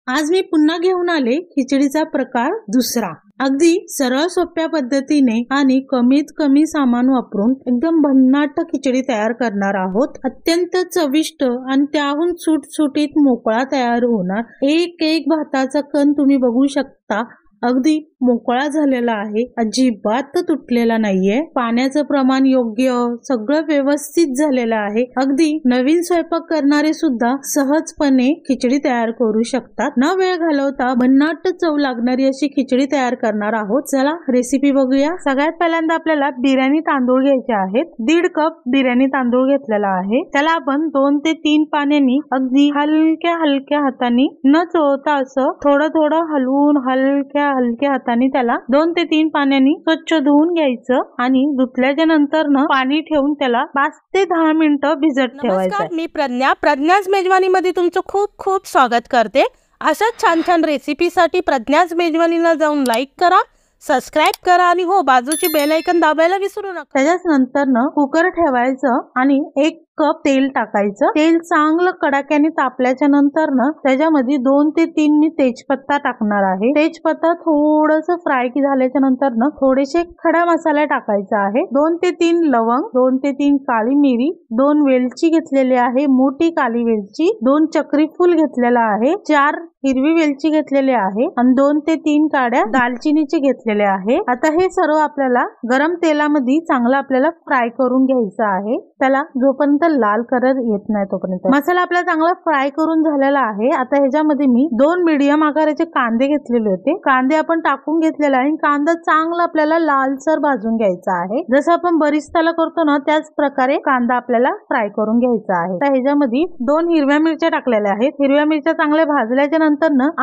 आज मी पुन्हा घेऊन आले खिचडीचा प्रकार दुसरा। अगदी सरळ सोप्या पद्धतीने आणि कमीत कमी सामान वापरून एकदम भन्नाट खिचडी तयार करणार आहोत। अत्यंत चविष्ट आणि त्याहून सुटसुटीत मोकळा तयार होणार। एक एक भाताचा कण तुम्ही बघू शकता, अगदी मोकळा झालेला आहे, अजिबात तुटलेला नाहीये। पाण्याचं प्रमाण योग्य, सगळं व्यवस्थित झालेलं आहे। अगदी नवीन स्वयंपाक करणारे सुद्धा सहजपणे खिचडी तयार करू शकतात। न वेळ घालवता भन्नाट चव लागणारी अशी खिचडी तयार करणार आहोत। चला रेसिपी बघूया। सगळ्यात पहिल्यांदा आपल्याला बिर्याणी तांदूळ घ्यायचे आहेत। 1.5 कप बिर्याणी तांदूळ घेतलेला आहे। त्याला आपण 2 ते 3 पाण्याने अगदी हलक्या हलक्या हाताने न चोळता असं थोडं थोडं हलवून हलक्या हाताने त्याला 2 ते 3 पाण्याने स्वच्छ धुवून घ्यायचं आणि धुतल्याच्या नंतर पाणी ठेवून त्याला 5 ते 10 मिनिटं भिजत ठेवायचं। मी प्रज्ञाच मेजवानीमध्ये तुमचं खूप खूप स्वागत करते। अशाच छान छान रेसिपीसाठी प्रज्ञाच मेजवानीला जाऊन लाईक करा, सबस्क्राइब करा आणि हो बाजूची बेल आयकॉन दाबायला विसरू नका। त्याच्यानंतर कुकर ठेवायचं आणि 1 कप तेल टाकायचं। तेल चांगलं कडाक्याने तापल्याच्या नंतर त्याच्यामध्ये 2 ते 3 मी तेजपत्ता टाकणार आहे। तेजपत्ता थोडस फ्राय झाल्याच्या नंतर थोडेसे खडा मसाला टाकायचा आहे। 2 ते 3 लवंग, 2 ते 3 काळी मिरी, 2 वेलची घेतलेली आहे, मोठी काली वेलची, 2 चक्री फूल घेतलेला आहे, 4 हिरवी वेलची घेतलेली आहे आणि 2 ते 3 काड्या दालचिनीचे घेतलेले आहे। आता हे सर्व आपल्याला गरम तेलामध्ये चांगलं आपल्याला फ्राय करून घ्यायचं आहे। त्याला जोपर्यंत लाल कलर येत नाही तोपर्यंत मसाला आपला चांगला फ्राय करून झालेला आहे। आता ह्याच्यामध्ये मी 2 मीडियम आकाराचे कांदे घेतलेले होते। कांदे आपण टाकून घेतलेला आहे। कांदा चांगला आपल्याला लालसर भाजून घ्यायचा आहे। जसं आपण बरिस्ताला करतो ना त्याच प्रकारे कांदा आपल्याला फ्राय करून घ्यायचा आहे। तर ह्याच्यामध्ये 2 हिरव्या मिरच्या टाकलेल्या आहेत। हिरव्या मिरच्या चांगल्या भाजल्याच्या नंतर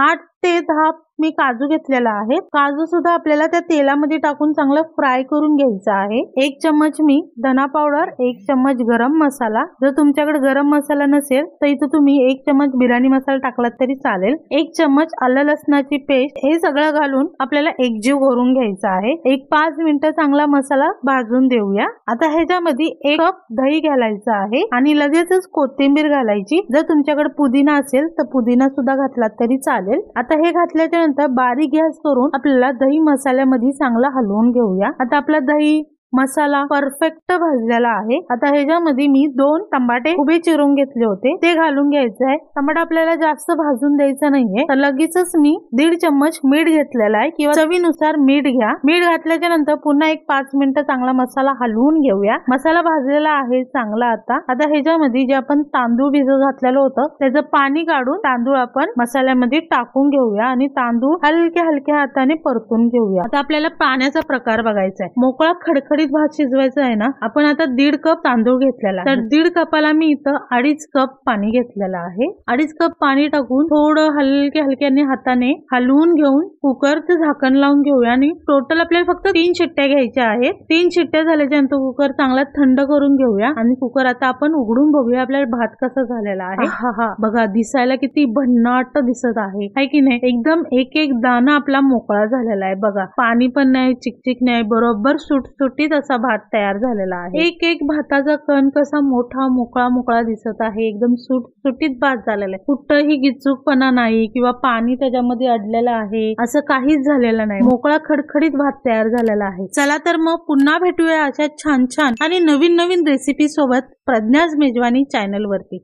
8 ते 10 मी काजू घेतलेला आहे। काजू सुद्धा आपल्याला त्या तेलामध्ये टाकून चांगलं फ्राय करून घ्यायचं आहे। 1 चम्मच मी धना पावडर, 1 चम्मच गरम मसाला, जर तुमच्याकडे गरम मसाला नसेल तर इथं तुम्ही 1 चम्मच बिर्याणी मसाला टाकला तरी चालेल। 1 चम्मच आलं लसणाची पेस्ट, हे सगळं घालून आपल्याला एकजीव करून घ्यायचं आहे। 5 मिनिटं चांगला मसाला भाजून देऊया। आता ह्याच्यामध्ये 1 कप दही घालायचं आहे आणि लगेचच कोथिंबीर घालायची। जर तुमच्याकडे पुदिना असेल तर पुदिना सुद्धा घातला तरी चालेल। आता हे घातल्याच्या नंतर बारीक गॅस करून आपल्याला दही मसाल्यामध्ये चांगला हलवून घेऊया। आता आपला दही मसाला परफेक्ट भाजलेला आहे। आता ह्याच्यामध्ये मी 2 टमाटे उभे चिरून घेतले होते, ते घालून घ्यायचं आहे। टमाटा आपल्याला जास्त भाजून द्यायचं नाहीये। तर लगेचच मी 1.5 चम्मच मीठ घेतलेला आहे किंवा चवीनुसार मीठ घ्या। मीठ घातल्याच्या नंतर पुन्हा 5 मिनिटं चांगला मसाला हलवून घेऊया। मसाला भाजलेला आहे चांगला। आता ह्याच्यामध्ये जे आपण तांदूळ भिजत घातलेलं होतं त्याचं पाणी काढून तांदूळ आपण मसाल्यामध्ये टाकून घेऊया आणि तांदूळ हलक्या हलक्या हाताने परतून घेऊया। आता आपल्याला पाण्याचा प्रकार बघायचा आहे। मोकळा खडखडीत भात शिजवायचा आहे ना, आपण आता 1.5 कप तांदूळ घेतलेला, तर 1.5 कपाला मी इथं 2.5 कप पाणी घेतलेलं आहे। 2.5 कप पाणी टाकून थोडं हलक्या हलक्याने हाताने हलवून घेऊन कुकरचं झाकण लावून घेऊया आणि टोटल आपल्याला फक्त 3 शिट्ट्या घ्यायच्या आहेत। 3 शिट्ट्या झाल्याच्या नंतर कुकर चांगला थंड करून घेऊया आणि कुकर आता आपण उघडून बघूया आपल्याला भात कसा झालेला आहे। हा बघा, दिसायला किती भन्नाट दिसत आहे, है की नाही? एकदम एक एक दाना आपला मोकळा झालेला आहे। बघा, पाणी पण नाही, चिकचिक नाही, बरोबर सुटसुटीत असा भात तयार झालेला आहे। एक एक भाताचा कण कसा मोठा मोकळा दिसत आहे, एकदम सुटसुटीत भात झालेला आहे। कुठंही गिचूकपणा नाही किंवा पाणी त्याच्यामध्ये अडलेलं आहे असं काहीच झालेलं नाही, मोकळा खडखडीत भात तयार झालेला आहे। चला तर मग पुन्हा भेटूया अशा छान छान आणि नवीन रेसिपी सोबत प्रज्ञाच मेजवानी चॅनल वरती।